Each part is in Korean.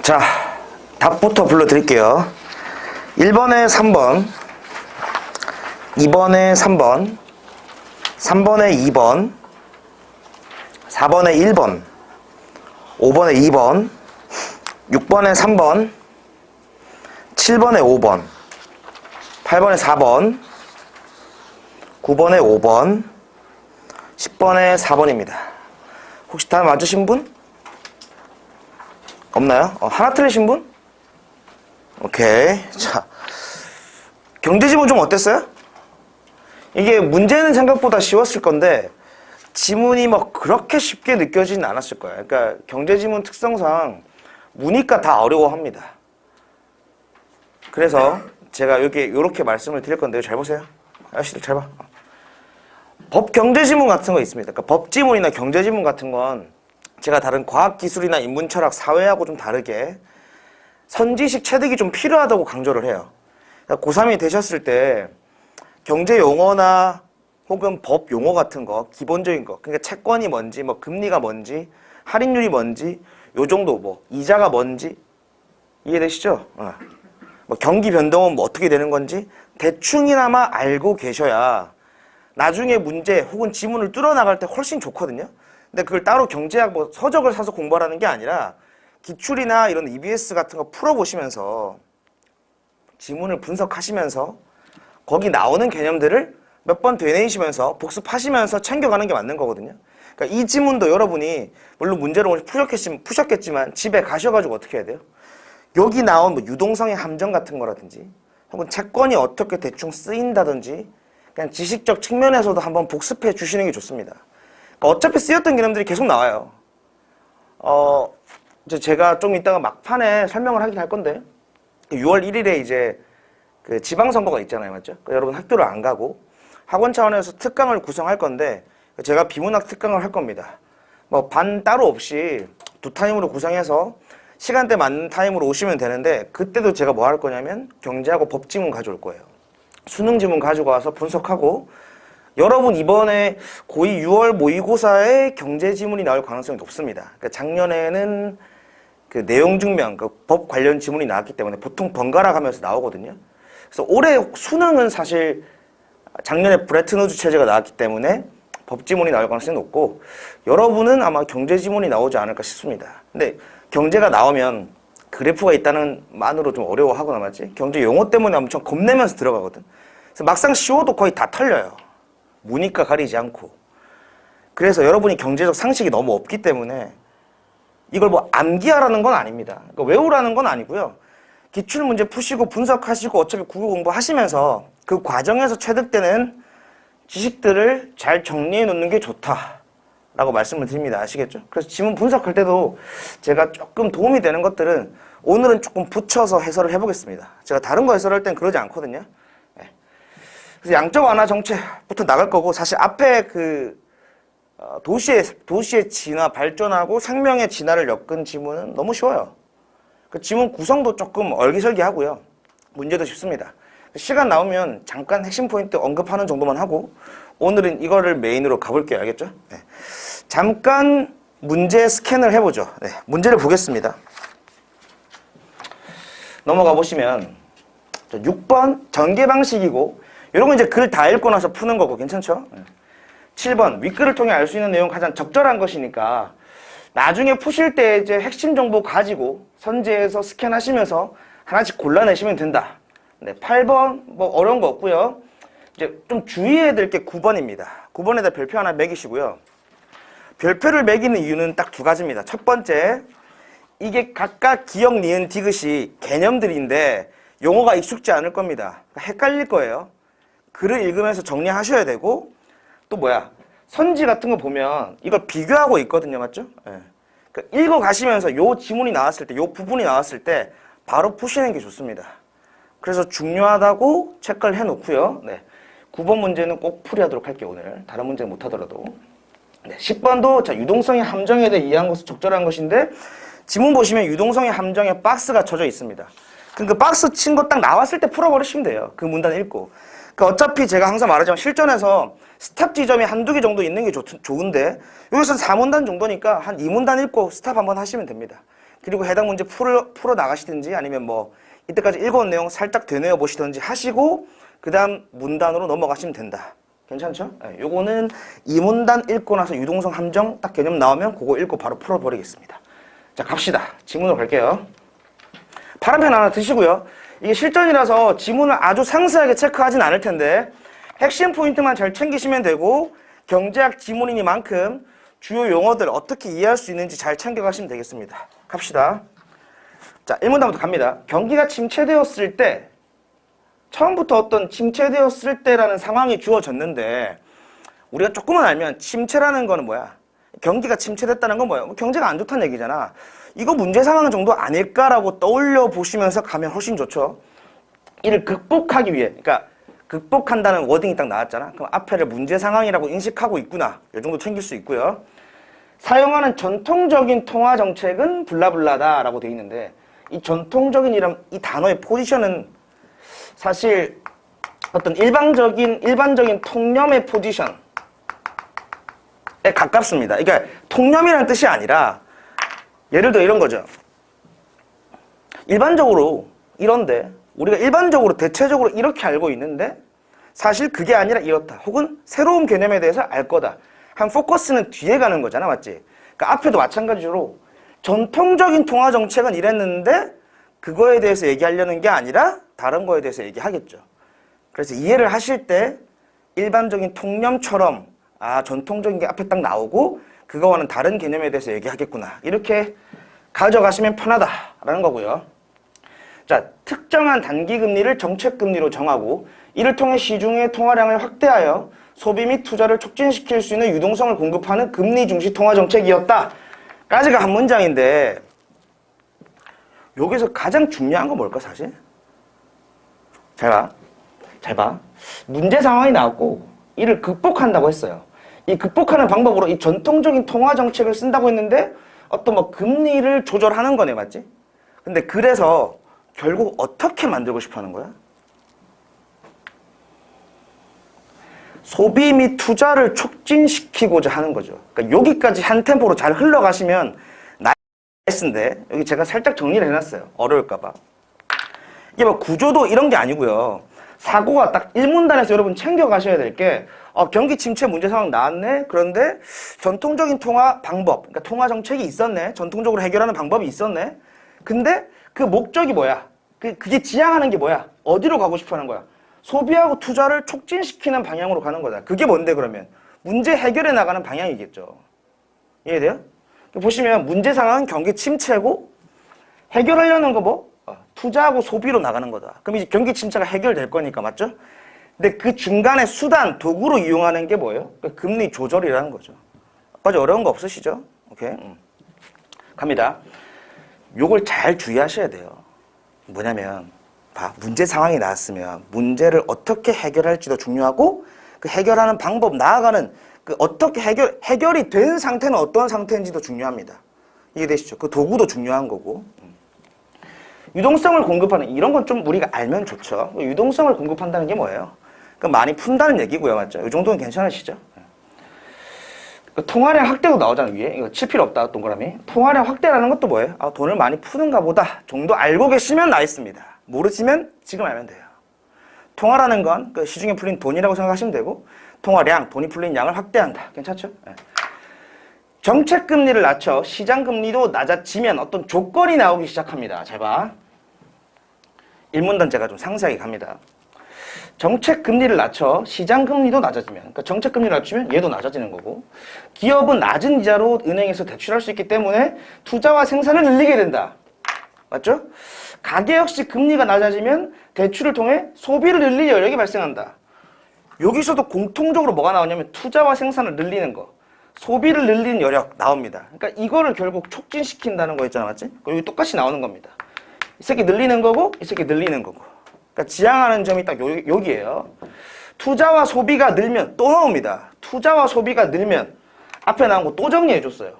자, 답부터 불러드릴게요. 1번에 3번, 2번에 3번, 3번에 2번, 4번에 1번, 5번에 2번, 6번에 3번, 7번에 5번, 8번에 4번, 9번에 5번, 10번에 4번입니다. 혹시 다 맞으신 분? 없나요? 하나 틀리신 분? 오케이. 자, 경제지문 좀 어땠어요? 이게 문제는 생각보다 쉬웠을 건데 지문이 뭐 그렇게 쉽게 느껴지진 않았을 거예요. 그러니까 경제지문 특성상 문이과 다 어려워합니다. 그래서 제가 이렇게 말씀을 드릴 건데요. 잘 보세요. 아저씨들 잘 봐. 법 경제지문 같은 거 있습니다. 그러니까 법지문이나 경제지문 같은 건 제가 다른 과학기술이나 인문철학, 사회하고 좀 다르게 선지식 체득이 좀 필요하다고 강조를 해요. 그러니까 고3이 되셨을 때 경제 용어나 혹은 법 용어 같은 거, 기본적인 거, 그러니까 채권이 뭔지, 뭐 금리가 뭔지, 할인율이 뭔지, 요 정도 뭐 이자가 뭔지 이해되시죠? 뭐 경기 변동은 뭐 어떻게 되는 건지 대충이나마 알고 계셔야 나중에 문제 혹은 지문을 뚫어나갈 때 훨씬 좋거든요. 근데 그걸 따로 경제학 뭐 서적을 사서 공부하라는 게 아니라 기출이나 이런 EBS 같은 거 풀어보시면서 지문을 분석하시면서 거기 나오는 개념들을 몇 번 되뇌이시면서 복습하시면서 챙겨가는 게 맞는 거거든요. 그러니까 이 지문도 여러분이 물론 문제를 오늘 푸셨겠지만 집에 가셔가지고 어떻게 해야 돼요? 여기 나온 뭐 유동성의 함정 같은 거라든지 혹은 채권이 어떻게 대충 쓰인다든지 그냥 지식적 측면에서도 한번 복습해 주시는 게 좋습니다. 그러니까 어차피 쓰였던 개념들이 계속 나와요. 이제 제가 좀 이따가 막판에 설명을 하긴 할 건데 6월 1일에 이제 그 지방선거가 있잖아요. 맞죠? 그러니까 여러분 학교를 안 가고 학원 차원에서 특강을 구성할 건데 제가 비문학 특강을 할 겁니다. 뭐 반 따로 없이 두 타임으로 구성해서 시간대 맞는 타임으로 오시면 되는데 그때도 제가 뭐 할 거냐면 경제하고 법지문 가져올 거예요. 수능 지문 가지고 와서 분석하고 여러분 이번에 고2 6월 모의고사에 경제 지문이 나올 가능성이 높습니다. 그러니까 작년에는 그 내용 증명, 그 법 관련 지문이 나왔기 때문에 보통 번갈아 가면서 나오거든요. 그래서 올해 수능은 사실 작년에 브레튼 우즈 체제가 나왔기 때문에 법 지문이 나올 가능성이 높고 여러분은 아마 경제 지문이 나오지 않을까 싶습니다. 근데 경제가 나오면 그래프가 있다는 만으로 좀 어려워하거나 맞지? 경제 용어 때문에 엄청 겁내면서 들어가거든. 그래서 막상 쉬워도 거의 다 털려요. 문이과 가리지 않고. 그래서 여러분이 경제적 상식이 너무 없기 때문에 이걸 뭐 암기하라는 건 아닙니다. 그러니까 외우라는 건 아니고요. 기출문제 푸시고 분석하시고 어차피 국어 공부하시면서 그 과정에서 체득되는 지식들을 잘 정리해 놓는 게 좋다라고 말씀을 드립니다. 아시겠죠? 그래서 지문 분석할 때도 제가 조금 도움이 되는 것들은 오늘은 조금 붙여서 해설을 해보겠습니다. 제가 다른 거 해설할 땐 그러지 않거든요. 네. 그래서 양적 완화 정책부터 나갈 거고 사실 앞에 그 도시의 진화, 발전하고 생명의 진화를 엮은 지문은 너무 쉬워요. 그 지문 구성도 조금 얼기설기하고요. 문제도 쉽습니다. 시간 나오면 잠깐 핵심 포인트 언급하는 정도만 하고 오늘은 이거를 메인으로 가볼게요. 알겠죠? 네. 잠깐 문제 스캔을 해보죠. 네. 문제를 보겠습니다. 넘어가 보시면 6번 전개 방식이고 이런 거 이제 글 다 읽고 나서 푸는 거고 괜찮죠? 네. 7번 윗글을 통해 알 수 있는 내용 가장 적절한 것이니까 나중에 푸실 때 이제 핵심 정보 가지고 선제해서 스캔하시면서 하나씩 골라내시면 된다. 네, 8번 뭐 어려운 거 없고요. 이제 좀 주의해야 될 게 9번입니다. 9번에다 별표 하나 매기시고요. 별표를 매기는 이유는 딱 두 가지입니다. 첫 번째, 이게 각각 기억, 니은, 디귿이 개념들인데 용어가 익숙지 않을 겁니다. 헷갈릴 거예요. 글을 읽으면서 정리하셔야 되고 또 뭐야 선지 같은 거 보면 이걸 비교하고 있거든요. 맞죠? 네. 그러니까 읽어가시면서 요 지문이 나왔을 때 요 부분이 나왔을 때 바로 푸시는 게 좋습니다. 그래서 중요하다고 체크를 해놓고요. 네. 9번 문제는 꼭 풀이하도록 할게요. 오늘 다른 문제는 못하더라도. 네. 10번도 자 유동성의 함정에 대해 이해한 것은 적절한 것인데 지문 보시면 유동성의 함정에 박스가 쳐져 있습니다. 그럼 그 박스 친 거 딱 나왔을 때 풀어버리시면 돼요. 그 문단 읽고. 그러니까 어차피 제가 항상 말하지만 실전에서 스탑 지점이 한두 개 정도 있는 게 좋은데 여기서 4문단 정도니까 한 2문단 읽고 스탑 한번 하시면 됩니다. 그리고 해당 문제 풀어 나가시든지 아니면 뭐 이때까지 읽어온 내용 살짝 되뇌어 보시든지 하시고 그 다음 문단으로 넘어가시면 된다. 괜찮죠? 네, 요거는 이 문단 읽고 나서 유동성 함정 딱 개념 나오면 그거 읽고 바로 풀어버리겠습니다. 자, 갑시다. 지문으로 갈게요. 파란펜 하나 드시고요. 이게 실전이라서 지문을 아주 상세하게 체크하진 않을 텐데 핵심 포인트만 잘 챙기시면 되고 경제학 지문이니만큼 주요 용어들 어떻게 이해할 수 있는지 잘 챙겨가시면 되겠습니다. 갑시다. 자, 1문단부터 갑니다. 경기가 침체되었을 때 처음부터 어떤 침체되었을 때라는 상황이 주어졌는데 우리가 조금만 알면 침체라는 거는 뭐야? 경기가 침체됐다는 건 뭐야? 경제가 안 좋다는 얘기잖아. 이거 문제 상황 정도 아닐까라고 떠올려 보시면서 가면 훨씬 좋죠. 이를 극복하기 위해, 그러니까 극복한다는 워딩이 딱 나왔잖아. 그럼 앞에를 문제 상황이라고 인식하고 있구나. 이 정도 챙길 수 있고요. 사용하는 전통적인 통화 정책은 블라블라다라고 되어 있는데 이 전통적인 이 단어의 포지션은 사실 어떤 일반적인 통념의 포지션에 가깝습니다. 그러니까 통념이라는 뜻이 아니라 예를 들어 이런 거죠. 일반적으로 이런데 우리가 일반적으로 대체적으로 이렇게 알고 있는데 사실 그게 아니라 이렇다. 혹은 새로운 개념에 대해서 알 거다. 한 포커스는 뒤에 가는 거잖아. 맞지? 그러니까 앞에도 마찬가지로 전통적인 통화 정책은 이랬는데 그거에 대해서 얘기하려는 게 아니라 다른 거에 대해서 얘기하겠죠. 그래서 이해를 하실 때 일반적인 통념처럼 전통적인 게 앞에 딱 나오고 그거와는 다른 개념에 대해서 얘기하겠구나. 이렇게 가져가시면 편하다라는 거고요. 자, 특정한 단기금리를 정책금리로 정하고 이를 통해 시중의 통화량을 확대하여 소비 및 투자를 촉진시킬 수 있는 유동성을 공급하는 금리 중시 통화 정책이었다. 까지가 한 문장인데 여기서 가장 중요한 건 뭘까 사실? 잘 봐. 문제 상황이 나왔고 이를 극복한다고 했어요. 이 극복하는 방법으로 이 전통적인 통화 정책을 쓴다고 했는데 어떤 뭐 금리를 조절하는 거네, 맞지? 근데 그래서 결국 어떻게 만들고 싶어 하는 거야? 소비 및 투자를 촉진시키고자 하는 거죠. 그러니까 여기까지 한 템포로 잘 흘러가시면 나이스인데 여기 제가 살짝 정리를 해놨어요. 어려울까봐. 이게 뭐 구조도 이런 게 아니고요. 사고가 딱 1문단에서 여러분 챙겨가셔야 될 게 경기 침체 문제 상황 나왔네. 그런데 전통적인 통화 방법, 그러니까 통화 정책이 있었네. 전통적으로 해결하는 방법이 있었네. 근데 그 목적이 뭐야? 그게 지향하는 게 뭐야? 어디로 가고 싶어 하는 거야? 소비하고 투자를 촉진시키는 방향으로 가는 거다. 그게 뭔데 그러면? 문제 해결해 나가는 방향이겠죠. 이해돼요? 보시면 문제 상황은 경기 침체고 해결하려는 거 뭐? 투자하고 소비로 나가는 거다. 그럼 이제 경기 침체가 해결될 거니까 맞죠? 근데 그 중간에 수단, 도구로 이용하는 게 뭐예요? 금리 조절이라는 거죠. 아까지 어려운 거 없으시죠? 오케이. 갑니다. 요걸 잘 주의하셔야 돼요. 뭐냐면 문제 상황이 나왔으면 문제를 어떻게 해결할지도 중요하고 그 해결하는 방법, 나아가는 그 어떻게 해결이 된 상태는 어떤 상태인지도 중요합니다. 이해되시죠? 그 도구도 중요한 거고. 유동성을 공급하는 이런 건 좀 우리가 알면 좋죠. 유동성을 공급한다는 게 뭐예요? 많이 푼다는 얘기고요. 맞죠? 이 정도는 괜찮으시죠? 통화량 확대도 나오잖아요. 위에. 이거 칠 필요 없다. 동그라미. 통화량 확대라는 것도 뭐예요? 돈을 많이 푸는가 보다 정도 알고 계시면 나있습니다. 모르시면 지금 알면 돼요. 통화라는 건 시중에 풀린 돈이라고 생각하시면 되고 통화량, 돈이 풀린 양을 확대한다. 괜찮죠? 정책금리를 낮춰 시장금리도 낮아지면 어떤 조건이 나오기 시작합니다. 잘 봐. 1문단 제가 좀 상세하게 갑니다. 정책금리를 낮춰 시장금리도 낮아지면, 그러니까 정책금리를 낮추면 얘도 낮아지는 거고, 기업은 낮은 이자로 은행에서 대출할 수 있기 때문에 투자와 생산을 늘리게 된다. 맞죠? 가계 역시 금리가 낮아지면 대출을 통해 소비를 늘릴 여력이 발생한다. 여기서도 공통적으로 뭐가 나오냐면 투자와 생산을 늘리는 거, 소비를 늘리는 여력 나옵니다. 그러니까 이거를 결국 촉진시킨다는 거 있잖아, 맞지? 여기 똑같이 나오는 겁니다. 이 새끼 늘리는 거고, 이 새끼 늘리는 거고. 그러니까 지향하는 점이 딱 여기에요. 투자와 소비가 늘면 또 나옵니다. 투자와 소비가 늘면 앞에 나온 거 또 정리해줬어요.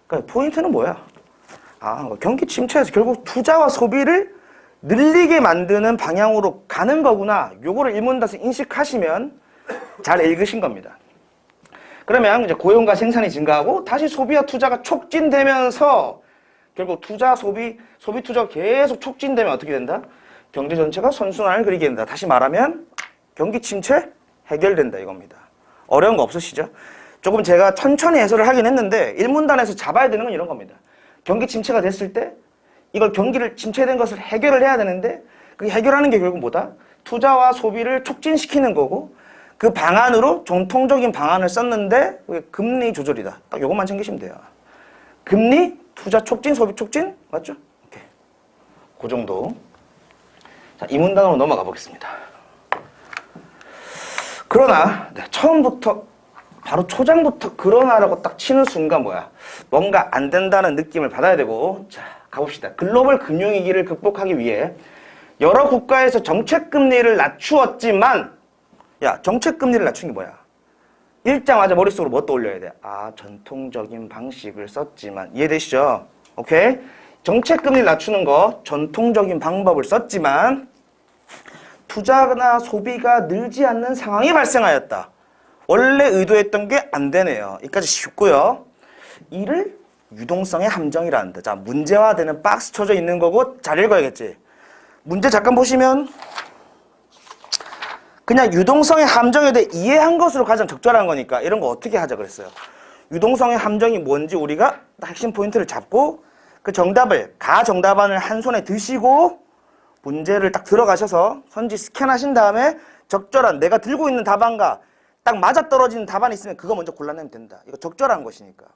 그러니까 포인트는 뭐야? 경기 침체에서 결국 투자와 소비를 늘리게 만드는 방향으로 가는 거구나. 요거를 1문단에서 인식하시면 잘 읽으신 겁니다. 그러면 이제 고용과 생산이 증가하고 다시 소비와 투자가 촉진되면서 결국 투자, 소비 투자가 계속 촉진되면 어떻게 된다? 경제 전체가 선순환을 그리게 된다. 다시 말하면 경기 침체 해결된다 이겁니다. 어려운 거 없으시죠? 조금 제가 천천히 해설을 하긴 했는데 1문단에서 잡아야 되는 건 이런 겁니다. 경기 침체가 됐을 때 이걸 경기를 침체된 것을 해결을 해야 되는데 그 해결하는 게 결국 뭐다? 투자와 소비를 촉진시키는 거고 그 방안으로 전통적인 방안을 썼는데 그게 금리 조절이다. 딱 이것만 챙기시면 돼요. 금리, 투자 촉진, 소비 촉진 맞죠? 오케이. 그 정도. 자, 이 문단으로 넘어가 보겠습니다. 그러나 처음부터 바로 초장부터 그러나라고 딱 치는 순간 뭐야? 뭔가 안 된다는 느낌을 받아야 되고 자, 가봅시다. 글로벌 금융위기를 극복하기 위해 여러 국가에서 정책금리를 낮추었지만 야, 정책금리를 낮춘 게 뭐야? 읽자마자 머릿속으로 뭐 떠올려야 돼? 아, 전통적인 방식을 썼지만 이해되시죠? 오케이? 정책금리를 낮추는 거 전통적인 방법을 썼지만 투자나 소비가 늘지 않는 상황이 발생하였다. 원래 의도했던 게 안 되네요. 여기까지 쉽고요. 이를 유동성의 함정이라 한다. 자, 문제화되는 박스 쳐져 있는 거고 잘 읽어야겠지. 문제 잠깐 보시면 그냥 유동성의 함정에 대해 이해한 것으로 가장 적절한 거니까 이런 거 어떻게 하자 그랬어요. 유동성의 함정이 뭔지 우리가 핵심 포인트를 잡고 그 정답을 가정답안을 한 손에 드시고 문제를 딱 들어가셔서 선지 스캔하신 다음에 적절한 내가 들고 있는 답안과 딱 맞아떨어지는 답안이 있으면 그거 먼저 골라내면 된다. 이거 적절한 것이니까.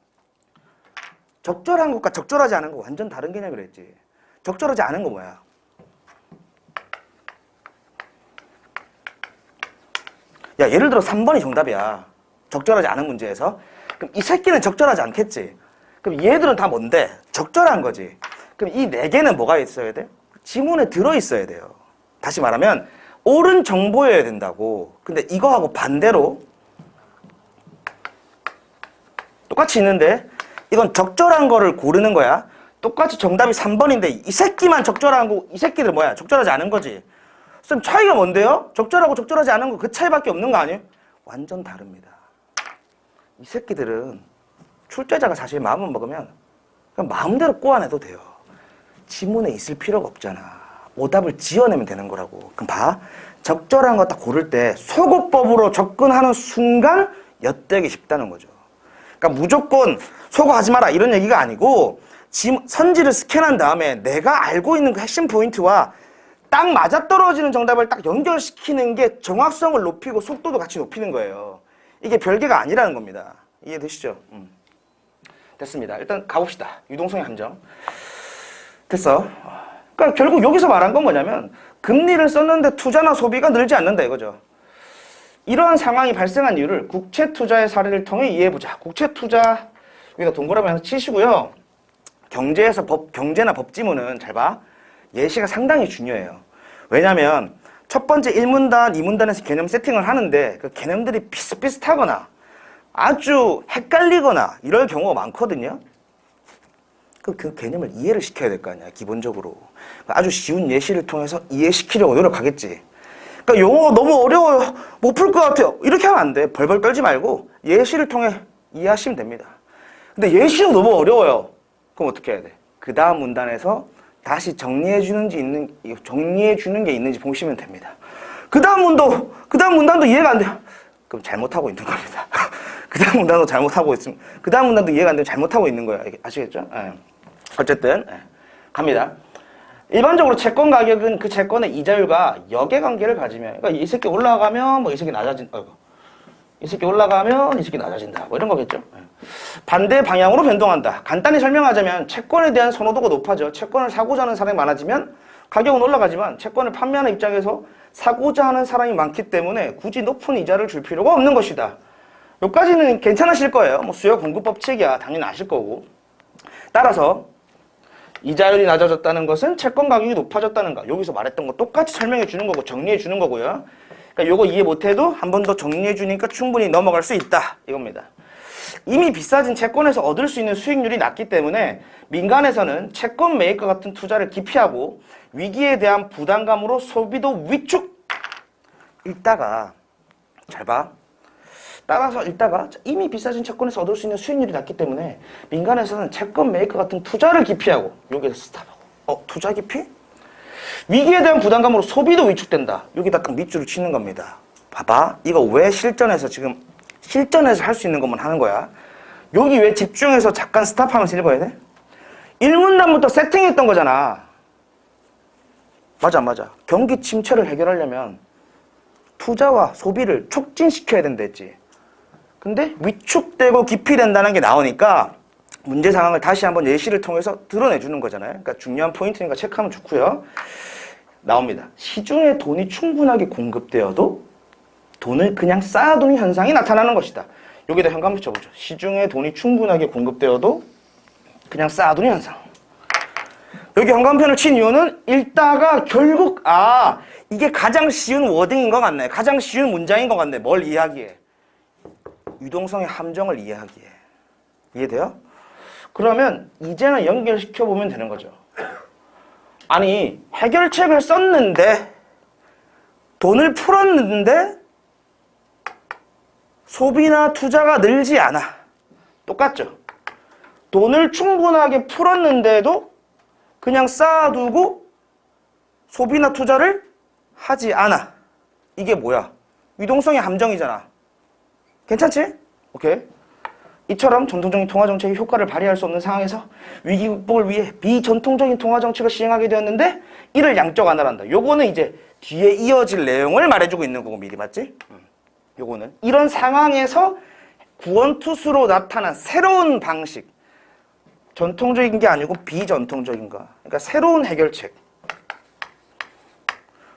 적절한 것과 적절하지 않은 거 완전 다른 개념이라 했지. 적절하지 않은 거 뭐야? 야, 예를 들어 3번이 정답이야. 적절하지 않은 문제에서. 그럼 이 새끼는 적절하지 않겠지. 그럼 얘들은 다 뭔데? 적절한 거지. 그럼 이 4개는 뭐가 있어야 돼? 지문에 들어있어야 돼요. 다시 말하면 옳은 정보여야 된다고. 근데 이거하고 반대로 똑같이 있는데 이건 적절한 거를 고르는 거야. 똑같이 정답이 3번인데 이 새끼만 적절한 거, 이 새끼들 뭐야? 적절하지 않은 거지. 선생님 차이가 뭔데요? 적절하고 적절하지 않은 거 그 차이밖에 없는 거 아니에요? 완전 다릅니다. 이 새끼들은 출제자가 사실 마음을 먹으면 그냥 마음대로 꼬아내도 돼요. 지문에 있을 필요가 없잖아. 오답을 지어내면 되는 거라고. 그럼 봐. 적절한 거 딱 고를 때 소거법으로 접근하는 순간 엿되기 쉽다는 거죠. 그러니까 무조건 소거하지 마라 이런 얘기가 아니고 선지를 스캔한 다음에 내가 알고 있는 그 핵심 포인트와 딱 맞아떨어지는 정답을 딱 연결시키는 게 정확성을 높이고 속도도 같이 높이는 거예요. 이게 별개가 아니라는 겁니다. 이해되시죠? 됐습니다. 일단 가봅시다. 유동성의 함정. 됐어. 그러니까 결국 여기서 말한 건 뭐냐면 금리를 썼는데 투자나 소비가 늘지 않는다 이거죠. 이러한 상황이 발생한 이유를 국채투자의 사례를 통해 이해해보자. 국채투자 여기다 동그라미 하나 치시고요. 경제나 법지문은 잘 봐. 예시가 상당히 중요해요. 왜냐하면 첫 번째 1문단, 2문단에서 개념 세팅을 하는데 그 개념들이 비슷비슷하거나 아주 헷갈리거나 이럴 경우가 많거든요. 그 개념을 이해를 시켜야 될 거 아니야, 기본적으로. 아주 쉬운 예시를 통해서 이해시키려고 노력하겠지. 그러니까 용어 너무 어려워요. 못 풀 것 같아요. 이렇게 하면 안 돼. 벌벌 떨지 말고 예시를 통해 이해하시면 됩니다. 근데 예시는 너무 어려워요. 그럼 어떻게 해야 돼? 그 다음 문단에서 다시 정리해 주는 게 있는지 보시면 됩니다. 그 다음 문단도 이해가 안 돼요. 그럼 잘못하고 있는 겁니다. 그 다음 문단도 잘못하고 있으면, 그 다음 문단도 이해가 안 되면 잘못하고 있는 거예요. 아시겠죠? 네. 어쨌든, 네. 갑니다. 일반적으로 채권 가격은 그 채권의 이자율과 역의 관계를 가지면, 그러니까 이 새끼 올라가면 뭐 이 새끼 이 새끼 올라가면 이 새끼 낮아진다. 뭐 이런 거겠죠. 반대 방향으로 변동한다. 간단히 설명하자면 채권에 대한 선호도가 높아져. 채권을 사고자 하는 사람이 많아지면 가격은 올라가지만 채권을 판매하는 입장에서 사고자 하는 사람이 많기 때문에 굳이 높은 이자를 줄 필요가 없는 것이다. 여기까지는 괜찮으실 거예요. 뭐 수요 공급 법칙이야. 당연히 아실 거고. 따라서 이자율이 낮아졌다는 것은 채권 가격이 높아졌다는가. 여기서 말했던 거 똑같이 설명해 주는 거고 정리해 주는 거고요. 그러니까 요거 이해 못해도 한 번 더 정리해 주니까 충분히 넘어갈 수 있다. 이겁니다. 이미 비싸진 채권에서 얻을 수 있는 수익률이 낮기 때문에 민간에서는 채권 매입과 같은 투자를 기피하고 위기에 대한 부담감으로 소비도 위축. 읽다가 잘 봐. 따라서 읽다가 이미 비싸진 채권에서 얻을 수 있는 수익률이 낮기 때문에 민간에서는 채권 매입과 같은 투자를 기피하고 여기에서 스탑하고 투자 기피? 위기에 대한 부담감으로 소비도 위축된다. 여기다 딱 밑줄을 치는 겁니다. 봐봐. 이거 왜 실전에서 할 수 있는 것만 하는 거야. 여기 왜 집중해서 잠깐 스탑하면서 읽어야 돼? 1문단부터 세팅했던 거잖아. 맞아. 경기 침체를 해결하려면 투자와 소비를 촉진시켜야 된다 했지. 근데 위축되고 기피된다는 게 나오니까 문제 상황을 다시 한번 예시를 통해서 드러내주는 거잖아요. 그러니까 중요한 포인트니까 체크하면 좋고요. 나옵니다. 시중에 돈이 충분하게 공급되어도 돈을 그냥 쌓아두는 현상이 나타나는 것이다. 여기다 현관 붙여보죠. 시중에 돈이 충분하게 공급되어도 그냥 쌓아두는 현상. 여기 현관편을 친 이유는 읽다가 결국 이게 가장 쉬운 워딩인 것 같네. 가장 쉬운 문장인 것 같네. 뭘 이야기해? 유동성의 함정을 이해하기에. 이해돼요? 그러면 이제는 연결시켜보면 되는 거죠. 아니 해결책을 썼는데 돈을 풀었는데 소비나 투자가 늘지 않아. 똑같죠? 돈을 충분하게 풀었는데도 그냥 쌓아두고 소비나 투자를 하지 않아. 이게 뭐야? 유동성의 함정이잖아. 괜찮지? 오케이. 이처럼 전통적인 통화정책이 효과를 발휘할 수 없는 상황에서 위기 극복을 위해 비전통적인 통화정책을 시행하게 되었는데 이를 양적 완화한다. 요거는 이제 뒤에 이어질 내용을 말해주고 있는 거고 미리 맞지? 요거는 이런 상황에서 구원투수로 나타난 새로운 방식, 전통적인 게 아니고 비전통적인 거. 그러니까 새로운 해결책.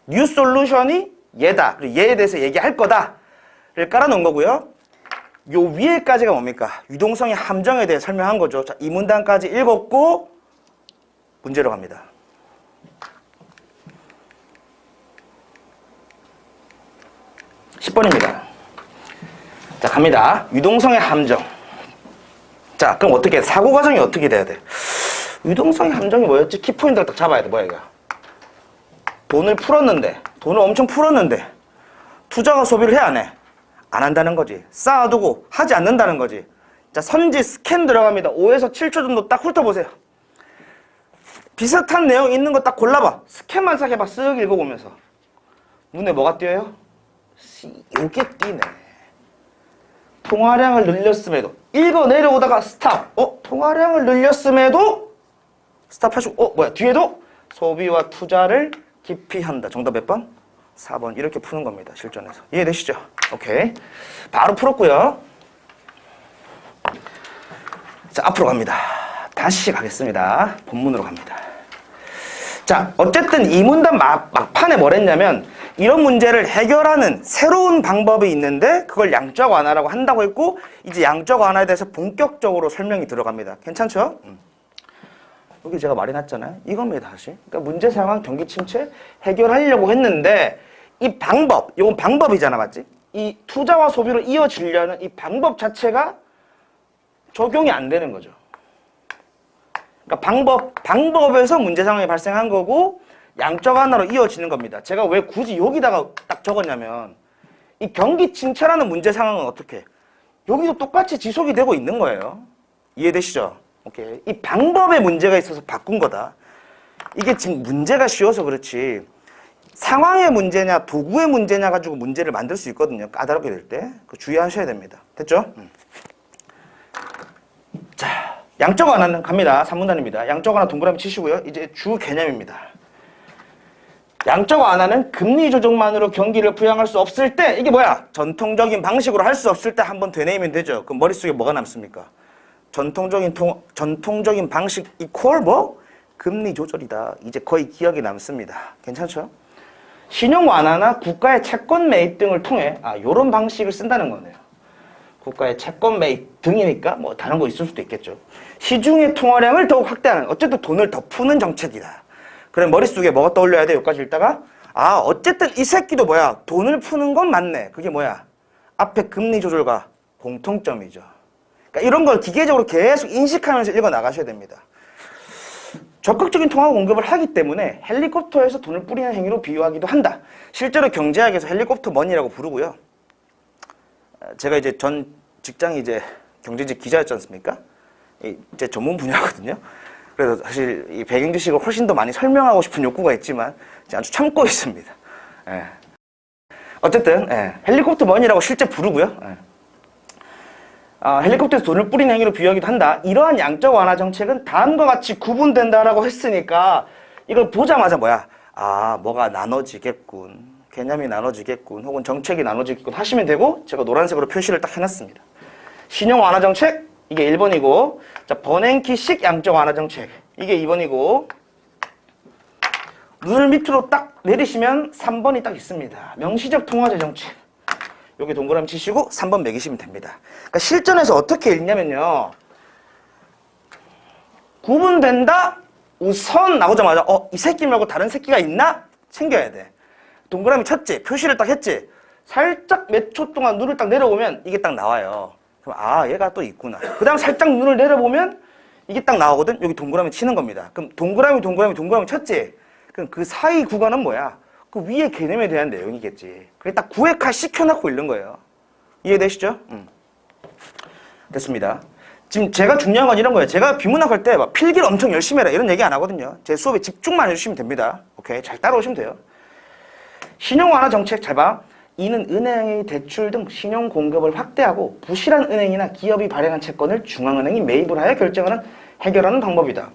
뉴 솔루션이 얘다. 그리고 얘에 대해서 얘기할 거다를 깔아놓은 거고요. 요 위에까지가 뭡니까? 유동성의 함정에 대해 설명한 거죠. 자, 이 문단까지 읽었고 문제로 갑니다. (10번입니다) 자, 갑니다. 유동성의 함정. 자, 그럼 어떻게 사고 과정이 어떻게 돼야 돼? 유동성의 함정이 뭐였지? 키포인트를 딱 잡아야 돼. 뭐야 이거? 돈을 엄청 풀었는데 투자가 소비를 해 안 해? 안 한다는 거지. 쌓아두고 하지 않는다는 거지. 자, 선지 스캔 들어갑니다. 5에서 7초 정도 딱 훑어보세요. 비슷한 내용 있는 거 딱 골라봐. 스캔만 싹 해봐. 쓱 읽어보면서. 눈에 뭐가 띄어요? 요게 띄네. 통화량을 늘렸음에도 읽어 내려오다가 스탑. 통화량을 늘렸음에도 스탑하시고 뭐야 뒤에도 소비와 투자를 기피한다. 정답 몇 번? 4번. 이렇게 푸는 겁니다. 실전에서. 이해되시죠? 오케이. 바로 풀었고요. 자, 앞으로 갑니다. 다시 가겠습니다. 본문으로 갑니다. 자, 어쨌든 이 문단 막판에 뭘 했냐면 이런 문제를 해결하는 새로운 방법이 있는데 그걸 양적 완화라고 한다고 했고 이제 양적 완화에 대해서 본격적으로 설명이 들어갑니다. 괜찮죠? 여기 제가 말해놨잖아요. 이겁니다, 다시. 그러니까 문제 상황, 경기 침체 해결하려고 했는데 이 방법, 이건 방법이잖아, 맞지? 이 투자와 소비로 이어지려는 이 방법 자체가 적용이 안 되는 거죠. 그러니까 방법에서 문제 상황이 발생한 거고 양적 완화로 이어지는 겁니다. 제가 왜 굳이 여기다가 딱 적었냐면 이 경기 침체라는 문제 상황은 어떻게? 여기도 똑같이 지속이 되고 있는 거예요. 이해되시죠? 오케이. 이 방법에 문제가 있어서 바꾼 거다. 이게 지금 문제가 쉬워서 그렇지 상황의 문제냐 도구의 문제냐 가지고 문제를 만들 수 있거든요. 까다롭게 될 때. 그거 주의하셔야 됩니다. 됐죠? 자, 양적 완화는 갑니다. 3문단입니다. 양적 완화 동그라미 치시고요. 이제 주 개념입니다. 양적 완화는 금리 조정만으로 경기를 부양할 수 없을 때 이게 뭐야? 전통적인 방식으로 할 수 없을 때 한번 되뇌이면 되죠. 그럼 머릿속에 뭐가 남습니까? 전통적인 방식 이퀄 뭐? 금리 조절이다. 이제 거의 기억에 남습니다. 괜찮죠? 신용 완화나 국가의 채권 매입 등을 통해 요런 방식을 쓴다는 거네요. 국가의 채권 매입 등이니까 뭐 다른 거 있을 수도 있겠죠. 시중의 통화량을 더욱 확대하는 어쨌든 돈을 더 푸는 정책이다. 그럼 머릿속에 뭐가 떠올려야 돼? 여기까지 읽다가 어쨌든 이 새끼도 뭐야? 돈을 푸는 건 맞네. 그게 뭐야? 앞에 금리 조절과 공통점이죠. 그러니까 이런 걸 기계적으로 계속 인식하면서 읽어 나가셔야 됩니다. 적극적인 통화 공급을 하기 때문에 헬리콥터에서 돈을 뿌리는 행위로 비유하기도 한다. 실제로 경제학에서 헬리콥터 머니라고 부르고요. 제가 이제 전 직장이 이제 경제지 기자였지 않습니까? 제 전문 분야거든요. 그래서 사실 이 배경 지식을 훨씬 더 많이 설명하고 싶은 욕구가 있지만 아주 참고 있습니다. 예. 어쨌든 헬리콥터 머니라고 실제 부르고요. 헬리콥터에서 돈을 뿌리는 행위로 비유하기도 한다. 이러한 양적 완화 정책은 다음과 같이 구분된다라고 했으니까 이걸 보자마자 뭐야? 아, 뭐가 나눠지겠군. 개념이 나눠지겠군. 혹은 정책이 나눠지겠군 하시면 되고 제가 노란색으로 표시를 딱 해놨습니다. 신용 완화 정책 이게 1번이고 자 버냉키식 양적 완화 정책 이게 2번이고 눈을 밑으로 딱 내리시면 3번이 딱 있습니다. 명시적 통화제 정책. 여기 동그라미 치시고 3번 매기시면 됩니다. 그러니까 실전에서 어떻게 읽냐면요. 구분된다? 우선 나오자마자 이 새끼 말고 다른 새끼가 있나? 챙겨야 돼. 동그라미 쳤지? 표시를 딱 했지? 살짝 몇 초 동안 눈을 딱 내려보면 이게 딱 나와요. 그럼 얘가 또 있구나. 그 다음 살짝 눈을 내려보면 이게 딱 나오거든? 여기 동그라미 치는 겁니다. 그럼 동그라미 쳤지? 그럼 그 사이 구간은 뭐야? 그 위에 개념에 대한 내용이겠지. 그게 딱 구획화 시켜놓고 읽는 거예요. 이해되시죠? 됐습니다. 지금 제가 중요한 건 이런 거예요. 제가 비문학 할 때 막 필기를 엄청 열심히 해라 이런 얘기 안 하거든요. 제 수업에 집중만 해주시면 됩니다. 오케이? 잘 따라오시면 돼요. 신용 완화 정책 잘 봐. 이는 은행의 대출 등 신용 공급을 확대하고 부실한 은행이나 기업이 발행한 채권을 중앙은행이 매입을 하여 결정하는 해결하는 방법이다.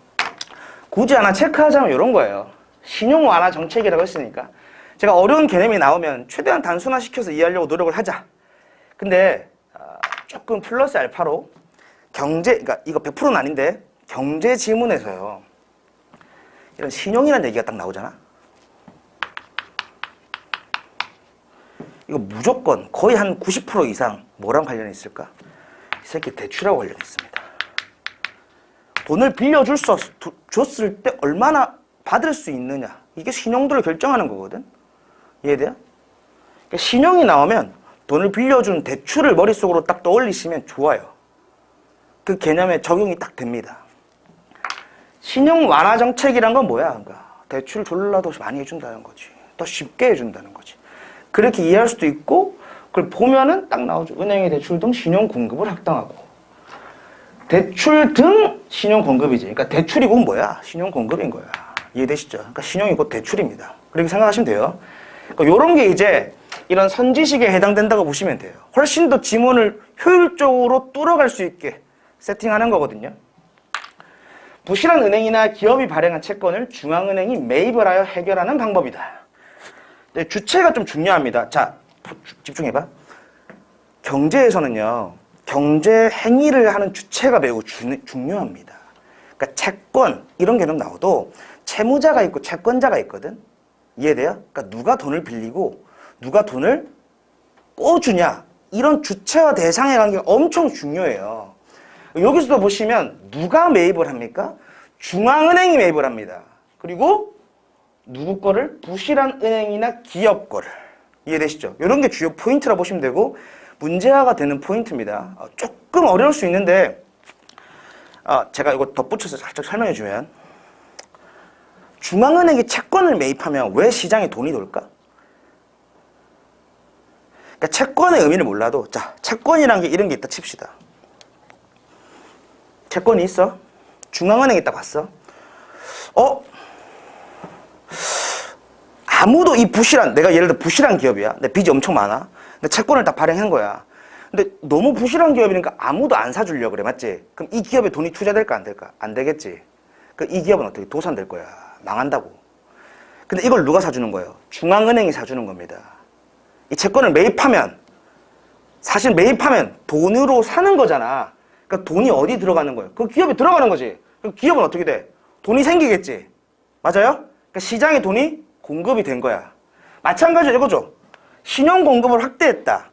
굳이 하나 체크하자면 이런 거예요. 신용 완화 정책이라고 했으니까 제가 어려운 개념이 나오면 최대한 단순화시켜서 이해하려고 노력을 하자. 근데 조금 플러스 알파로 그러니까 이거 100%는 아닌데 경제 지문에서요. 이런 신용이라는 얘기가 딱 나오잖아. 이거 무조건 거의 한 90% 이상 뭐랑 관련이 있을까? 이 새끼 대출하고 관련이 있습니다. 돈을 줬을 때 얼마나 받을 수 있느냐. 이게 신용도를 결정하는 거거든. 이해돼요? 그러니까 신용이 나오면 돈을 빌려준 대출을 머릿속으로 딱 떠올리시면 좋아요. 그 개념에 적용이 딱 됩니다. 신용 완화 정책이란 건 뭐야? 그러니까 대출 졸라 더 많이 해준다는 거지. 더 쉽게 해준다는 거지. 그렇게 이해할 수도 있고 그걸 보면은 딱 나오죠. 은행의 대출 등 신용 공급을 확대하고 대출 등 신용 공급이지. 그러니까 대출이 곧 뭐야? 신용 공급인 거야. 이해되시죠? 그러니까 신용이 곧 대출입니다. 그렇게 생각하시면 돼요. 그러니까 이런 게 이제 이런 선지식에 해당된다고 보시면 돼요. 훨씬 더 지문을 효율적으로 뚫어갈 수 있게 세팅하는 거거든요. 부실한 은행이나 기업이 발행한 채권을 중앙은행이 매입을 하여 해결하는 방법이다. 네, 주체가 좀 중요합니다. 자, 집중해봐. 경제에서는요, 경제 행위를 하는 주체가 매우 중요합니다. 그러니까 채권, 이런 개념 나와도 채무자가 있고 채권자가 있거든? 이해돼요? 그러니까 누가 돈을 빌리고 누가 돈을 꿔주냐, 이런 주체와 대상의 관계가 엄청 중요해요. 여기서도 보시면 누가 매입을 합니까? 중앙은행이 매입을 합니다. 그리고 누구 거를? 부실한 은행이나 기업 거를. 이해되시죠? 이런 게 주요 포인트라 보시면 되고 문제화가 되는 포인트입니다. 조금 어려울 수 있는데 제가 이거 덧붙여서 살짝 설명해 주면 중앙은행이 채권을 매입하면 왜 시장에 돈이 돌까? 그러니까 채권의 의미를 몰라도 자, 채권이란 게 이런 게 있다 칩시다. 채권이 있어. 중앙은행에 딱 왔어. 아무도 이 부실한, 내가 예를 들어 부실한 기업이야. 내 빚이 엄청 많아. 근데 채권을 딱 발행한 거야. 근데 너무 부실한 기업이니까 아무도 안 사주려고 그래. 맞지? 그럼 이 기업에 돈이 투자될까 안 될까? 안 되겠지. 그럼 이 기업은 어떻게 도산될 거야. 망한다고. 근데 이걸 누가 사주는 거예요? 중앙은행이 사주는 겁니다. 이 채권을 매입하면 사실 매입하면 돈으로 사는 거잖아. 그러니까 돈이 어디 들어가는 거예요? 그 기업에 들어가는 거지. 그럼 기업은 어떻게 돼? 돈이 생기겠지. 맞아요? 그러니까 시장에 돈이 공급이 된 거야. 마찬가지로 이거죠. 신용 공급을 확대했다.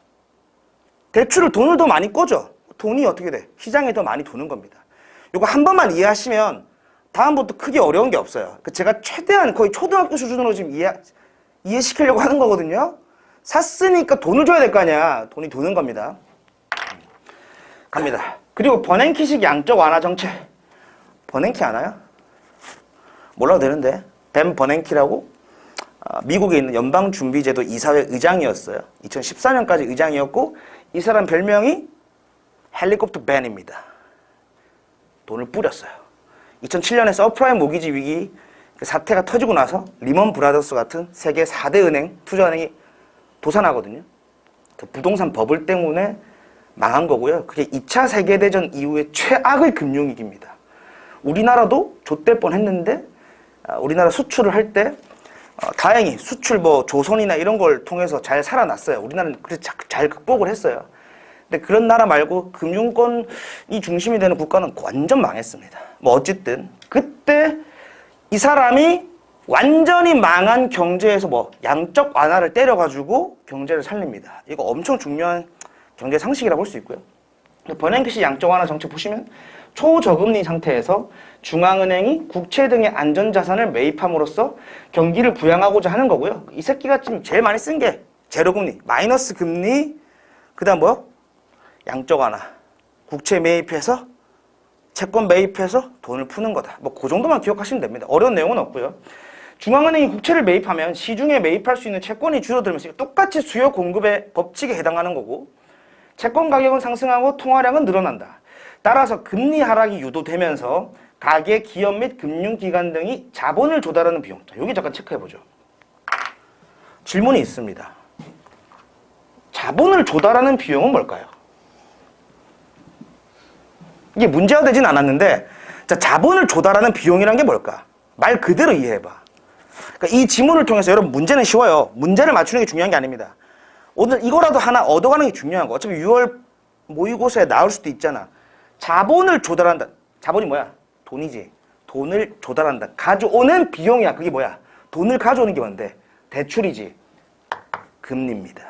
대출을 돈을 더 많이 꿔줘. 돈이 어떻게 돼? 시장에 더 많이 도는 겁니다. 이거 한 번만 이해하시면 다음부터 크게 어려운 게 없어요. 제가 최대한 거의 초등학교 수준으로 지금 이해시키려고 하는 거거든요. 샀으니까 돈을 줘야 될 거 아니야. 돈이 도는 겁니다. 갑니다. 그리고 버냉키식 양적 완화 정책. 버냉키 아나요? 몰라도 되는데. 벤 버냉키라고 미국에 있는 연방준비제도 이사회 의장이었어요. 2014년까지 의장이었고 이 사람 별명이 헬리콥터 벤입니다. 돈을 뿌렸어요. 2007년에 서프라임 모기지 위기 사태가 터지고 나서 리먼 브라더스 같은 세계 4대 은행, 투자은행이 도산하거든요. 그 부동산 버블 때문에 망한 거고요. 그게 2차 세계대전 이후의 최악의 금융위기입니다. 우리나라도 좆될 뻔했는데 우리나라 수출을 할 때 다행히 수출 뭐 조선이나 이런 걸 통해서 잘 살아났어요. 우리나라는 그래서 잘 극복을 했어요. 근데 그런 나라 말고 금융권이 중심이 되는 국가는 완전 망했습니다. 뭐 어쨌든 그때 이 사람이 완전히 망한 경제에서 뭐 양적 완화를 때려가지고 경제를 살립니다. 이거 엄청 중요한 경제 상식이라고 볼 수 있고요. 버냉키시 양적 완화 정책 보시면 초저금리 상태에서 중앙은행이 국채 등의 안전자산을 매입함으로써 경기를 부양하고자 하는 거고요. 이 새끼가 지금 제일 많이 쓴 게 제로금리, 마이너스 금리, 그 다음 뭐요? 양적 완화. 국채 매입해서 채권 매입해서 돈을 푸는 거다. 뭐 그 정도만 기억하시면 됩니다. 어려운 내용은 없고요. 중앙은행이 국채를 매입하면 시중에 매입할 수 있는 채권이 줄어들면서 똑같이 수요 공급의 법칙에 해당하는 거고 채권 가격은 상승하고 통화량은 늘어난다. 따라서 금리 하락이 유도되면서 가계, 기업 및 금융기관 등이 자본을 조달하는 비용. 자, 여기 잠깐 체크해보죠. 질문이 있습니다. 자본을 조달하는 비용은 뭘까요? 이게 문제가 되진 않았는데 자, 자본을 조달하는 비용이란 게 뭘까? 말 그대로 이해해봐. 그러니까 이 지문을 통해서 여러분 문제는 쉬워요. 문제를 맞추는 게 중요한 게 아닙니다. 오늘 이거라도 하나 얻어가는 게 중요한 거. 어차피 6월 모의고사에 나올 수도 있잖아. 자본을 조달한다. 자본이 뭐야? 돈이지. 돈을 조달한다. 가져오는 비용이야. 그게 뭐야? 돈을 가져오는 게 뭔데? 대출이지. 금리입니다.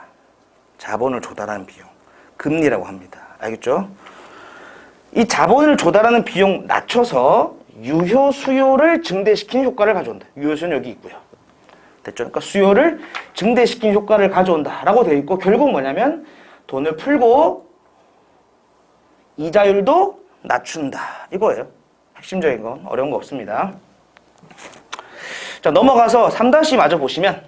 자본을 조달하는 비용. 금리라고 합니다. 알겠죠? 이 자본을 조달하는 비용 낮춰서 유효 수요를 증대시키는 효과를 가져온다. 유효 수요는 여기 있고요. 됐죠? 그러니까 수요를 증대시키는 효과를 가져온다라고 되어 있고 결국 뭐냐면 돈을 풀고 이자율도 낮춘다. 이거예요. 핵심적인 건 어려운 거 없습니다. 자, 넘어가서 3-2 마저 보시면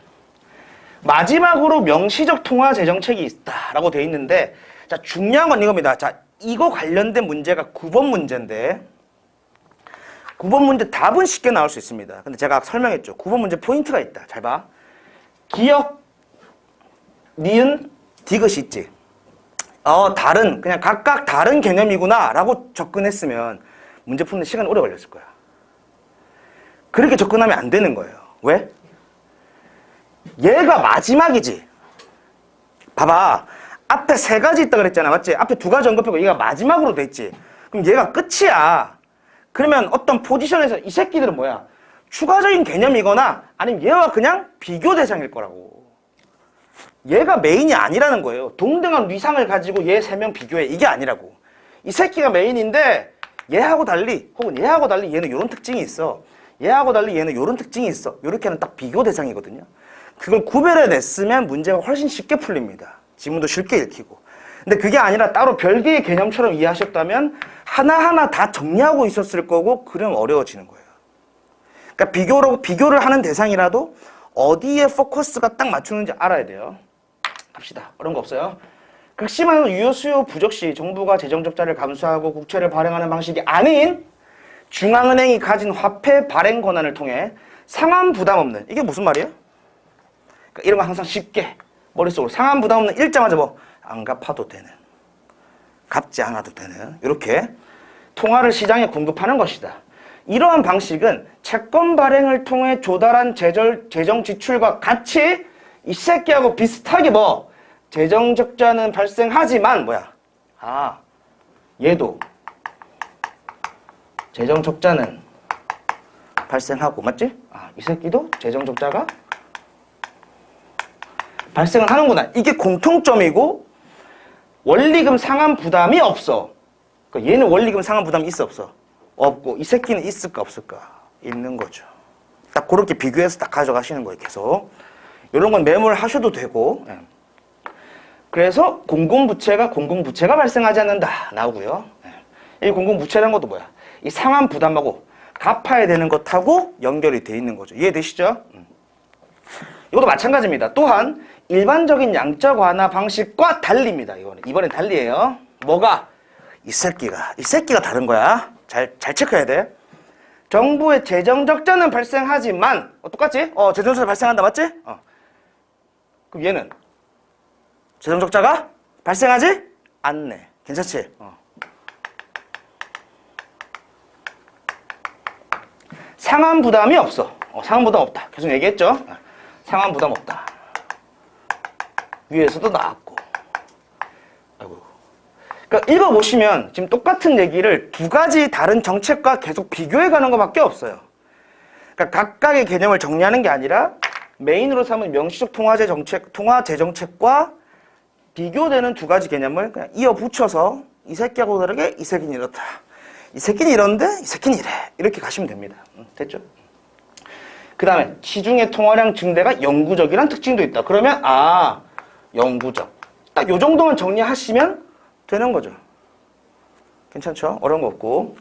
마지막으로 명시적 통화 재정책이 있다라고 되어 있는데 자, 중요한 건 이겁니다. 자, 이거 관련된 문제가 9번 문제인데 9번 문제 답은 쉽게 나올 수 있습니다. 근데 제가 설명했죠. 9번 문제 포인트가 있다. 잘 봐. 기역, 니은, 디귿이 있지. 다른, 그냥 각각 다른 개념이구나 라고 접근했으면 문제 푸는 시간 오래 걸렸을 거야. 그렇게 접근하면 안 되는 거예요. 왜? 얘가 마지막이지. 봐봐. 앞에 3가지 있다 그랬잖아. 맞지? 앞에 2가지 언급하고 얘가 마지막으로 돼 있지. 그럼 얘가 끝이야. 그러면 어떤 포지션에서 이 새끼들은 뭐야? 추가적인 개념이거나 아니면 얘와 그냥 비교 대상일 거라고. 얘가 메인이 아니라는 거예요. 동등한 위상을 가지고 얘 3명 비교해. 이게 아니라고. 이 새끼가 메인인데 얘하고 달리 혹은 얘하고 달리 얘는 이런 특징이 있어. 얘하고 달리 얘는 이런 특징이 있어. 이렇게 하는 딱 비교 대상이거든요. 그걸 구별해냈으면 문제가 훨씬 쉽게 풀립니다. 지문도 쉽게 읽히고. 근데 그게 아니라 따로 별개의 개념처럼 이해하셨다면 하나하나 다 정리하고 있었을 거고 그러면 어려워지는 거예요. 그러니까 비교를 하는 대상이라도 어디에 포커스가 딱 맞추는지 알아야 돼요. 갑시다. 어려운 거 없어요. 극심한 유효 수요 부족 시 정부가 재정 적자를 감수하고 국채를 발행하는 방식이 아닌 중앙은행이 가진 화폐 발행 권한을 통해 상환 부담 없는 이게 무슨 말이에요? 그러니까 이런 거 항상 쉽게 머릿속으로 상환 부담 없는 읽자마자 뭐 안 갚아도 되는 갚지 않아도 되는 이렇게 통화를 시장에 공급하는 것이다. 이러한 방식은 채권 발행을 통해 조달한 재정 지출과 같이 이 새끼하고 비슷하게 뭐 재정 적자는 발생하지만 뭐야? 얘도 재정 적자는 발생하고 맞지? 이 새끼도 재정 적자가 발생을 하는구나. 이게 공통점이고 원리금 상환 부담이 없어. 그러니까 얘는 원리금 상환 부담이 있어 없어? 없고 이 새끼는 있을까 없을까? 있는 거죠. 딱 그렇게 비교해서 딱 가져가시는 거예요. 계속. 이런 건 매몰하셔도 되고 그래서 공공부채가 발생하지 않는다 나오고요. 이 공공부채라는 것도 뭐야? 이 상환 부담하고 갚아야 되는 것하고 연결이 돼 있는 거죠. 이해되시죠? 이것도 마찬가지입니다. 또한 일반적인 양적 완화 방식과 달리입니다. 이번엔 달리예요. 뭐가? 이 새끼가 다른 거야. 잘 체크해야 돼. 정부의 재정 적자는 발생하지만 똑같지? 재정 적자 발생한다, 맞지? 그럼 얘는 재정 적자가 발생하지 않네. 괜찮지? 상환 부담이 없어. 상환 부담 없다. 계속 얘기했죠? 상환 부담 없다. 위에서도 나왔고. 아이고. 그러니까 읽어보시면 지금 똑같은 얘기를 두 가지 다른 정책과 계속 비교해가는 것밖에 없어요. 그러니까 각각의 개념을 정리하는 게 아니라 메인으로 삼은 명시적 통화재 정책과 비교되는 두 가지 개념을 그냥 이어 붙여서 이 새끼하고 다르게 이 새끼는 이렇다. 이 새끼는 이런데 이 새끼는 이래. 이렇게 가시면 됩니다. 됐죠? 그 다음에 시중의 통화량 증대가 영구적이란 특징도 있다. 그러면 영구적. 딱 요 정도만 정리하시면 되는 거죠. 괜찮죠? 어려운 거 없고.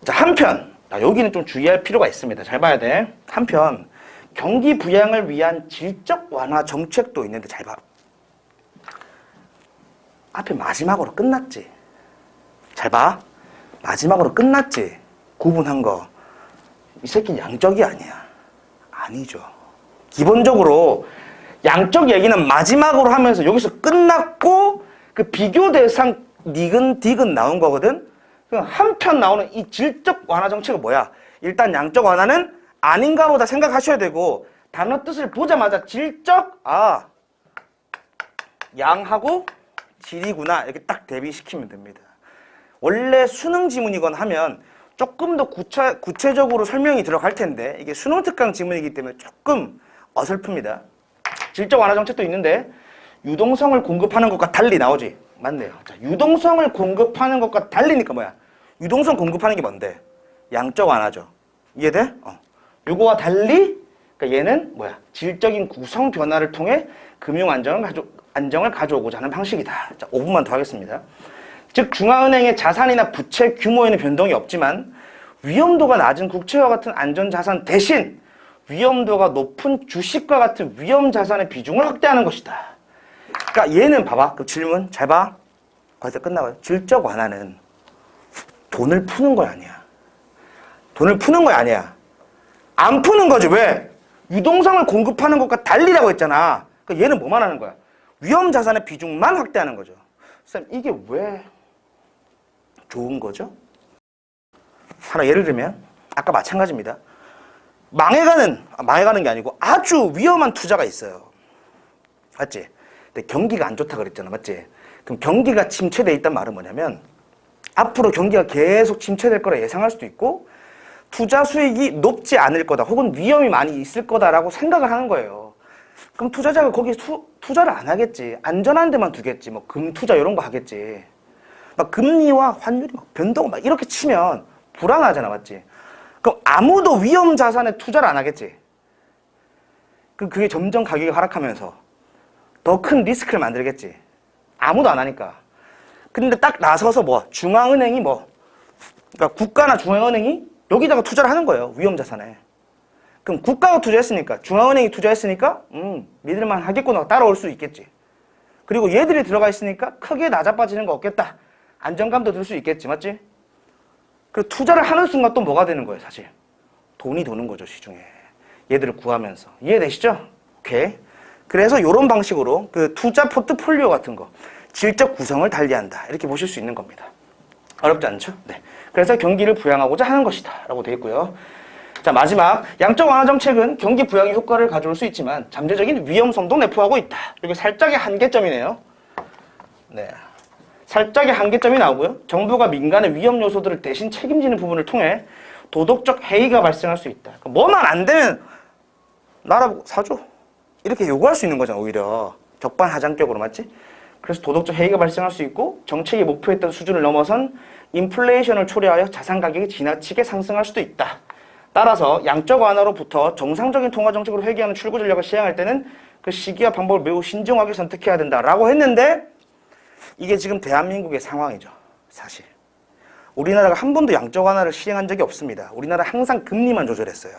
자, 한편 여기는 좀 주의할 필요가 있습니다. 잘 봐야 돼. 한편 경기 부양을 위한 질적 완화 정책도 있는데 잘 봐. 앞에 마지막으로 끝났지. 잘 봐. 마지막으로 끝났지. 구분한 거. 이 새끼는 양적이 아니야. 아니죠. 기본적으로 양적 얘기는 마지막으로 하면서 여기서 끝났고 그 비교 대상 니근 나온 거거든. 한편 나오는 이 질적 완화 정책은 뭐야? 일단 양적 완화는 아닌가 보다 생각하셔야 되고 단어 뜻을 보자마자 질적 양하고 질이구나 이렇게 딱 대비시키면 됩니다. 원래 수능 지문이건 하면 조금 더 구체적으로 설명이 들어갈 텐데 이게 수능 특강 지문이기 때문에 조금 어설픕니다. 질적 완화 정책도 있는데 유동성을 공급하는 것과 달리 나오지. 맞네요. 자, 유동성을 공급하는 것과 달리니까 뭐야? 유동성 공급하는 게 뭔데? 양적 완화죠. 이해돼? 요거와 달리 그러니까 얘는 뭐야? 질적인 구성 변화를 통해 금융 안정을 가져오고자 하는 방식이다. 자, 5분만 더 하겠습니다. 즉 중앙은행의 자산이나 부채 규모에는 변동이 없지만 위험도가 낮은 국채와 같은 안전자산 대신 위험도가 높은 주식과 같은 위험자산의 비중을 확대하는 것이다. 그러니까 얘는 봐봐. 그 질문 잘 봐. 거기서 끝나고요. 질적 완화는 돈을 푸는 거 아니야. 돈을 푸는 거 아니야. 안 푸는 거지. 왜? 유동성을 공급하는 것과 달리라고 했잖아. 그러니까 얘는 뭐만 하는 거야? 위험자산의 비중만 확대하는 거죠. 선생님 이게 왜 좋은 거죠? 하나 예를 들면 아까 마찬가지입니다. 망해가는 게 아니고 아주 위험한 투자가 있어요. 맞지? 근데 경기가 안 좋다 그랬잖아. 맞지? 그럼 경기가 침체돼 있단 말은 뭐냐면 앞으로 경기가 계속 침체될 거라 예상할 수도 있고 투자 수익이 높지 않을 거다 혹은 위험이 많이 있을 거다라고 생각을 하는 거예요. 그럼 투자자가 거기에 투자를 안 하겠지. 안전한 데만 두겠지. 뭐 금투자 이런 거 하겠지. 막 금리와 환율이 막 변동 막 이렇게 치면 불안하잖아. 맞지? 그럼 아무도 위험 자산에 투자를 안 하겠지. 그게 점점 가격이 하락하면서 더 큰 리스크를 만들겠지. 아무도 안 하니까. 근데 딱 나서서 중앙은행이 그러니까 국가나 중앙은행이 여기다가 투자를 하는 거예요. 위험 자산에. 그럼 국가가 투자했으니까 중앙은행이 투자했으니까 믿을만 하겠구나 따라올 수 있겠지. 그리고 얘들이 들어가 있으니까 크게 낮아빠지는 거 없겠다. 안정감도 들 수 있겠지. 맞지? 그리고 투자를 하는 순간 또 뭐가 되는 거예요, 사실? 돈이 도는 거죠, 시중에. 얘들을 구하면서. 이해되시죠? 오케이. 그래서 이런 방식으로 그 투자 포트폴리오 같은 거, 질적 구성을 달리한다. 이렇게 보실 수 있는 겁니다. 어렵지 않죠? 네. 그래서 경기를 부양하고자 하는 것이다. 라고 되어 있고요. 자, 마지막. 양적 완화 정책은 경기 부양의 효과를 가져올 수 있지만 잠재적인 위험성도 내포하고 있다. 이게 살짝의 한계점이네요. 네. 살짝의 한계점이 나오고요. 정부가 민간의 위험 요소들을 대신 책임지는 부분을 통해 도덕적 해이가 발생할 수 있다. 그러니까 뭐만 안 되면 나라 사줘. 이렇게 요구할 수 있는 거잖아, 오히려. 적반하장격으로, 맞지? 그래서 도덕적 해이가 발생할 수 있고 정책이 목표했던 수준을 넘어선 인플레이션을 초래하여 자산 가격이 지나치게 상승할 수도 있다. 따라서 양적 완화로부터 정상적인 통화 정책으로 회귀하는 출구 전략을 시행할 때는 그 시기와 방법을 매우 신중하게 선택해야 된다라고 했는데 이게 지금 대한민국의 상황이죠. 사실. 우리나라가 한 번도 양적 완화를 시행한 적이 없습니다. 우리나라 항상 금리만 조절했어요.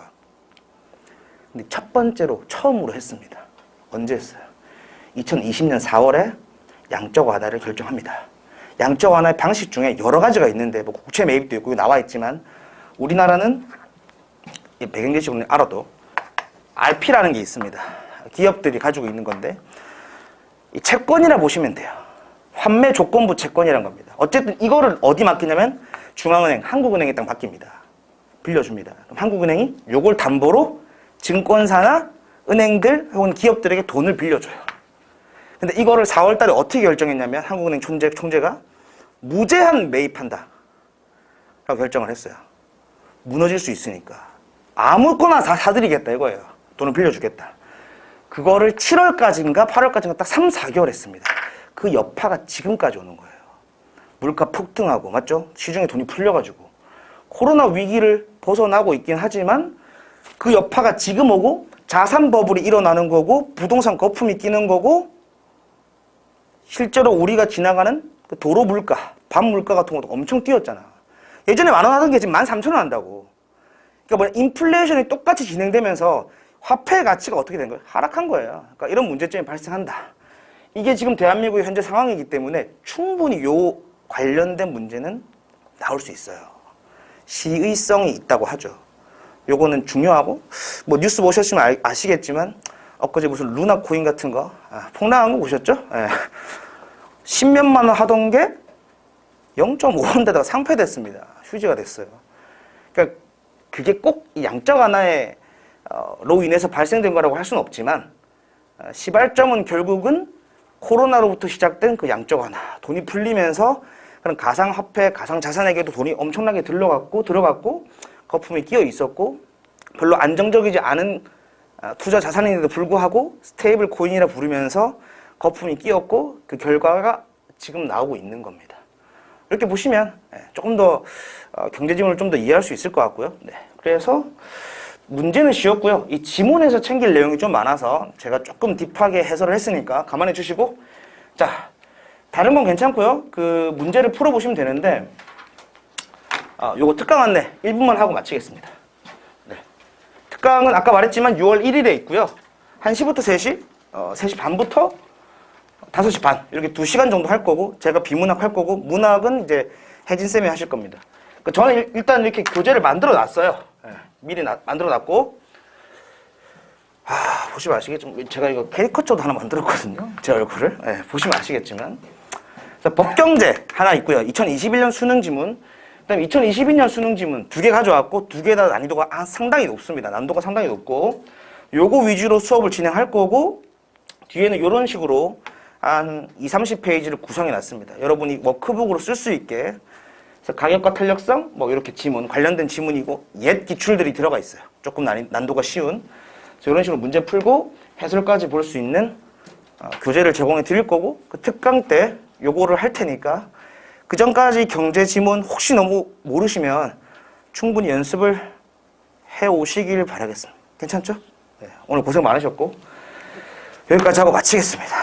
근데 첫 번째로 처음으로 했습니다. 언제 했어요? 2020년 4월에 양적 완화를 결정합니다. 양적 완화의 방식 중에 여러 가지가 있는데 뭐 국채 매입도 있고 나와 있지만 우리나라는 백행제식으로 알아도 RP라는 게 있습니다. 기업들이 가지고 있는 건데 이 채권이라 보시면 돼요. 환매 조건부 채권이란 겁니다. 어쨌든 이거를 어디 맡기냐면 중앙은행, 한국은행에 딱 맡깁니다. 빌려줍니다. 그럼 한국은행이 요걸 담보로 증권사나 은행들 혹은 기업들에게 돈을 빌려줘요. 근데 이거를 4월 달에 어떻게 결정했냐면 한국은행 총재가 무제한 매입한다 라고 결정을 했어요. 무너질 수 있으니까 아무거나 다 사드리겠다 이거예요. 돈을 빌려주겠다. 그거를 7월까지인가 8월까지인가 딱 3, 4개월 했습니다. 그 여파가 지금까지 오는 거예요. 물가 폭등하고 맞죠? 시중에 돈이 풀려가지고 코로나 위기를 벗어나고 있긴 하지만 그 여파가 지금 오고 자산 버블이 일어나는 거고 부동산 거품이 끼는 거고 실제로 우리가 지나가는 그 도로 물가, 밥 물가 같은 것도 엄청 뛰었잖아. 예전에 10,000원 하던 게 지금 13,000원 한다고. 그러니까 뭐냐, 인플레이션이 똑같이 진행되면서 화폐 가치가 어떻게 된 거예요? 하락한 거예요. 그러니까 이런 문제점이 발생한다. 이게 지금 대한민국의 현재 상황이기 때문에 충분히 요 관련된 문제는 나올 수 있어요. 시의성이 있다고 하죠. 요거는 중요하고 뭐 뉴스 보셨으면 아시겠지만 엊그제 무슨 루나 코인 같은 거 폭락한 거 보셨죠? 예. 10몇만 원 하던 게 0.5원 되다가 상폐됐습니다. 휴지가 됐어요. 그러니까 그게 꼭 양적 완화로 인해서 발생된 거라고 할 수는 없지만 시발점은 결국은 코로나로부터 시작된 그 양적 완화, 돈이 풀리면서 그런 가상화폐, 가상자산에게도 돈이 엄청나게 들어갔고 거품이 끼어 있었고 별로 안정적이지 않은 투자 자산인데도 불구하고 스테이블 코인이라 부르면서 거품이 끼었고 그 결과가 지금 나오고 있는 겁니다. 이렇게 보시면 조금 더 경제 지문을 좀 더 이해할 수 있을 것 같고요. 네. 그래서 문제는 쉬웠고요. 이 지문에서 챙길 내용이 좀 많아서 제가 조금 딥하게 해설을 했으니까 감안해 주시고 자 다른 건 괜찮고요. 그 문제를 풀어보시면 되는데 요거 특강 안내 1분만 하고 마치겠습니다. 네. 특강은 아까 말했지만 6월 1일에 있고요. 1시부터 3시, 3시 반부터 5시 반 이렇게 2시간 정도 할 거고 제가 비문학 할 거고 문학은 이제 혜진쌤이 하실 겁니다. 저는 일단 이렇게 교재를 만들어 놨어요. 네. 미리 만들어 놨고 보시면 아시겠지만 제가 이거 캐리커처도 하나 만들었거든요. 제 얼굴을. 네, 보시면 아시겠지만 법경제 하나 있고요. 2021년 수능 지문 그다음에 2022년 수능 지문 2개 가져왔고 2개 다 난이도가 상당히 높습니다. 난도가 상당히 높고 요거 위주로 수업을 진행할 거고 뒤에는 이런 식으로 한 20-30페이지를 구성해 놨습니다. 여러분이 워크북으로 쓸 수 있게 그래서 가격과 탄력성 뭐 이렇게 지문 관련된 지문이고 옛 기출들이 들어가 있어요. 조금 난도가 쉬운 그래서 이런 식으로 문제 풀고 해설까지 볼 수 있는 교재를 제공해 드릴 거고 그 특강 때 요거를 할 테니까 그 전까지 경제 지문 혹시 너무 모르시면 충분히 연습을 해 오시길 바라겠습니다. 괜찮죠? 네, 오늘 고생 많으셨고 여기까지 하고 마치겠습니다.